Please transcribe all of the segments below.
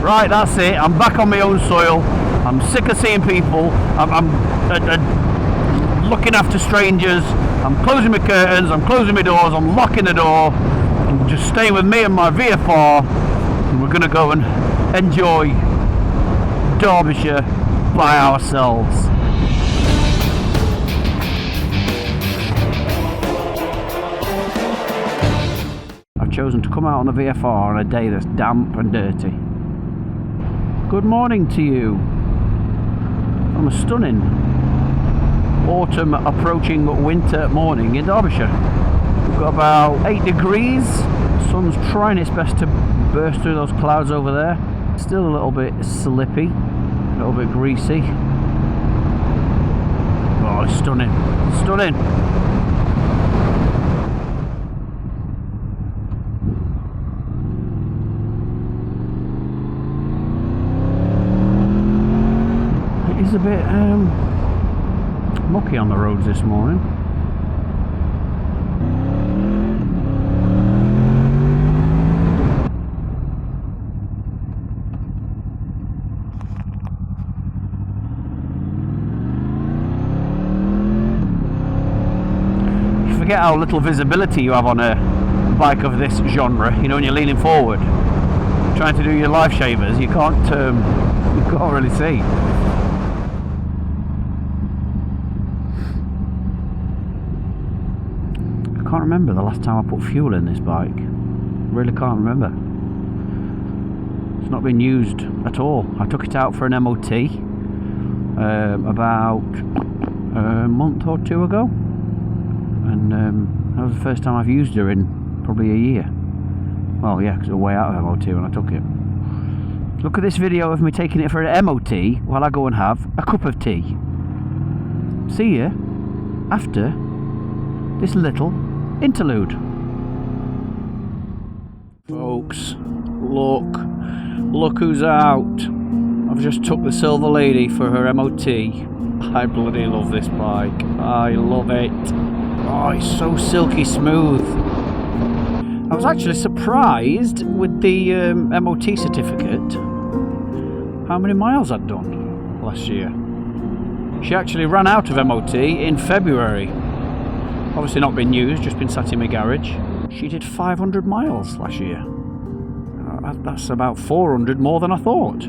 Right, that's it. I'm back on my own soil. I'm sick of seeing people. I'm looking after strangers. I'm closing my curtains. I'm closing my doors. I'm locking the door. I'm just staying with me and my VFR. And we're going to go and enjoy Derbyshire by ourselves. I've chosen to come out on the VFR on a day that's damp and dirty. Good morning to you on a stunning autumn approaching winter morning in Derbyshire. We've got about 8 degrees. The sun's trying its best to burst through those clouds over there. Still a little bit slippy, a little bit greasy. Oh, it's stunning, stunning. It's a bit mucky on the roads this morning. You forget how little visibility you have on a bike of this genre. You know, when you're leaning forward, trying to do your life shavers, you can't really see. I can't remember the last time I put fuel in this bike. Really can't remember. It's not been used at all. I took it out for an MOT about a month or two ago, and that was the first time I've used her in probably a year. Well, yeah, because it was way out of MOT when I took it. Look at this video of me taking it for an MOT while I go and have a cup of tea. See you after this little interlude. Folks, look who's out. I've just took the Silver Lady for her MOT. I bloody love this bike. I love it. Oh, it's so silky smooth. I was actually surprised with the MOT certificate how many miles I'd done last year. She actually ran out of MOT in February. Obviously not been used, just been sat in my garage. She did 500 miles last year. That's about 400 more than I thought.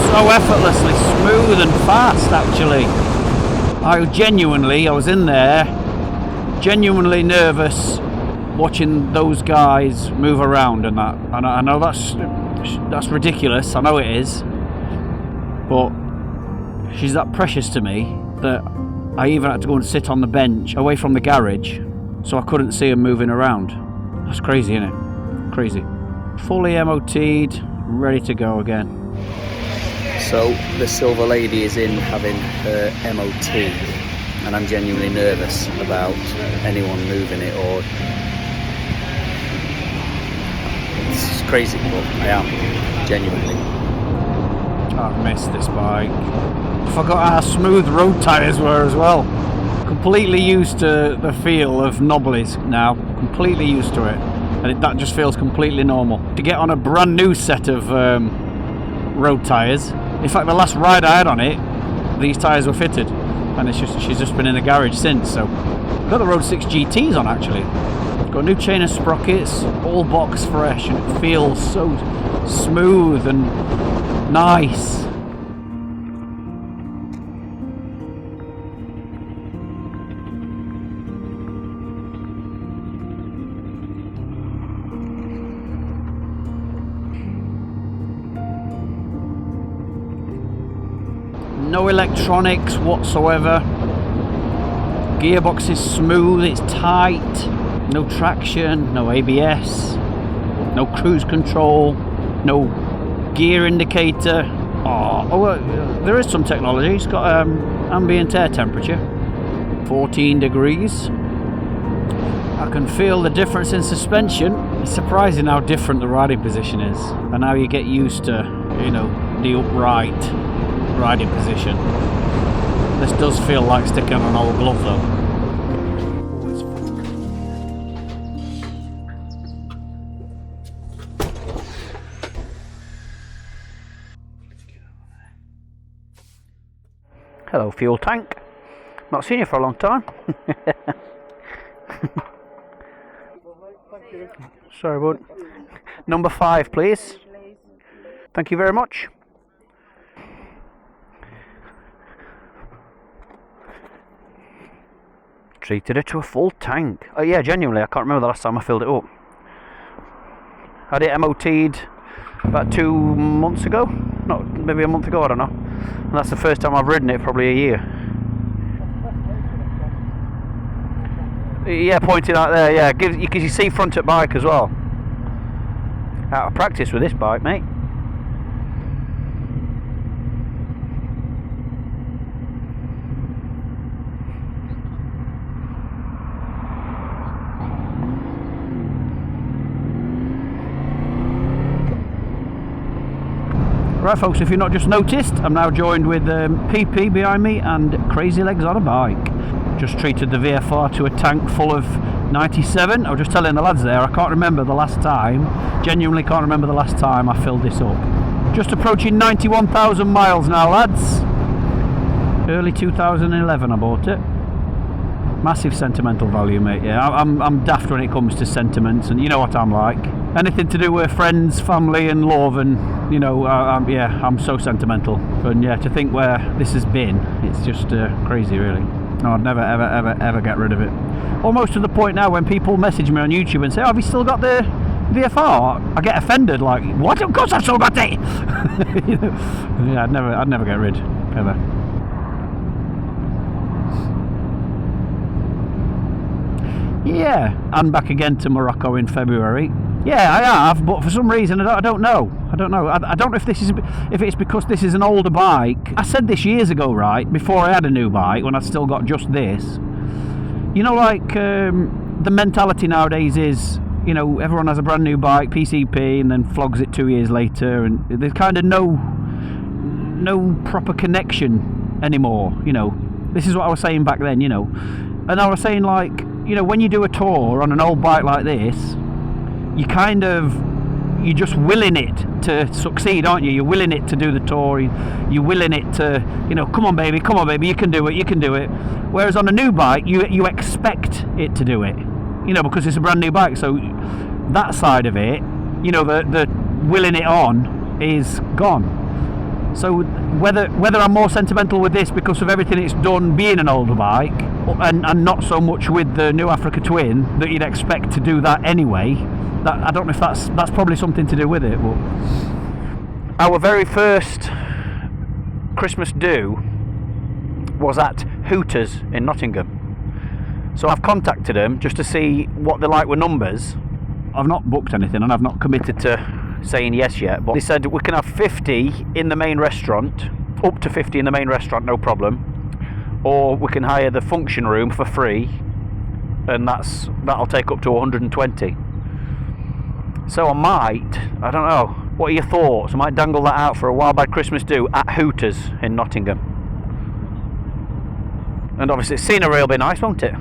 So effortlessly smooth and fast, actually. I was in there, genuinely nervous watching those guys move around and that. And I know that's ridiculous, I know it is, but she's that precious to me that I even had to go and sit on the bench away from the garage so I couldn't see her moving around. That's crazy, isn't it? Crazy. Fully MOT'd, ready to go again. So the Silver Lady is in having her MOT, and I'm genuinely nervous about anyone moving it, or it's crazy, but I am, genuinely. I've missed this bike. Forgot how smooth road tyres were as well. Completely used to the feel of knobblies now. Completely used to it. And that just feels completely normal. To get on a brand new set of road tyres. In fact, the last ride I had on it, these tyres were fitted. And she's just been in the garage since. So I've got the Road 6 GTs on, actually. Got a new chain of sprockets, all box fresh, and it feels so smooth and nice. No electronics whatsoever. Gearbox is smooth, it's tight. No traction, no ABS, no cruise control, no gear indicator. There is some technology. It's got ambient air temperature, 14 degrees. I can feel the difference in suspension. It's surprising how different the riding position is, and how you get used to, the upright riding position. This does feel like sticking on an old glove though. Hello, fuel tank. Not seen you for a long time. Sorry, bud. Number 5, please. Thank you very much. Treated it to a full tank. Oh yeah, genuinely, I can't remember the last time I filled it up. Had it MOT'd about 2 months ago? No, maybe a month ago, I don't know. And that's the first time I've ridden it, probably a year. Yeah, pointed out there, yeah. Because you see front at bike as well. Out of practice with this bike, mate. Right folks, if you've not just noticed, I'm now joined with PP behind me and Crazy Legs on a bike. Just treated the VFR to a tank full of 97. I was just telling the lads there, I can't remember the last time, genuinely can't remember the last time I filled this up. Just approaching 91,000 miles now, lads. Early 2011 I bought it. Massive sentimental value, mate. Yeah, I'm daft when it comes to sentiments, and you know what I'm like. Anything to do with friends, family and love, and you know, I'm so sentimental. And yeah, to think where this has been, it's just crazy really. No, I'd never ever get rid of it. Almost to the point now when people message me on YouTube and say, oh, have you still got the VFR? I get offended, like, what? Of course I've still got it! You know? Yeah, I'd never get rid, ever. Yeah, and back again to Morocco in February. Yeah, I have, but for some reason I don't know. I don't know if it's because this is an older bike. I said this years ago, right, before I had a new bike, when I still got just this. You know, like the mentality nowadays is, you know, everyone has a brand new bike, PCP, and then flogs it 2 years later, and there's kind of no proper connection anymore. You know, this is what I was saying back then. You know, and I was saying, like, you know, when you do a tour on an old bike like this, you're just willing it to succeed, aren't you? You're willing it to do the tour, you're willing it to, you know, come on baby, you can do it. Whereas on a new bike, you expect it to do it, you know, because it's a brand new bike. So that side of it, you know, the willing it on is gone. So whether I'm more sentimental with this because of everything it's done being an older bike, and not so much with the new Africa Twin, that you'd expect to do that anyway, that I don't know if that's probably something to do with it. But our very first Christmas do was at Hooters in Nottingham. So I've contacted them just to see what they like with numbers. I've not booked anything and I've not committed to saying yes yet, but they said we can have 50 in the main restaurant, up to 50 in the main restaurant, no problem, or we can hire the function room for free, and that'll take up to 120. So I don't know, what are your thoughts? I might dangle that out for a Wild Bad Christmas do at Hooters in Nottingham. And obviously the scenery will be nice, won't it?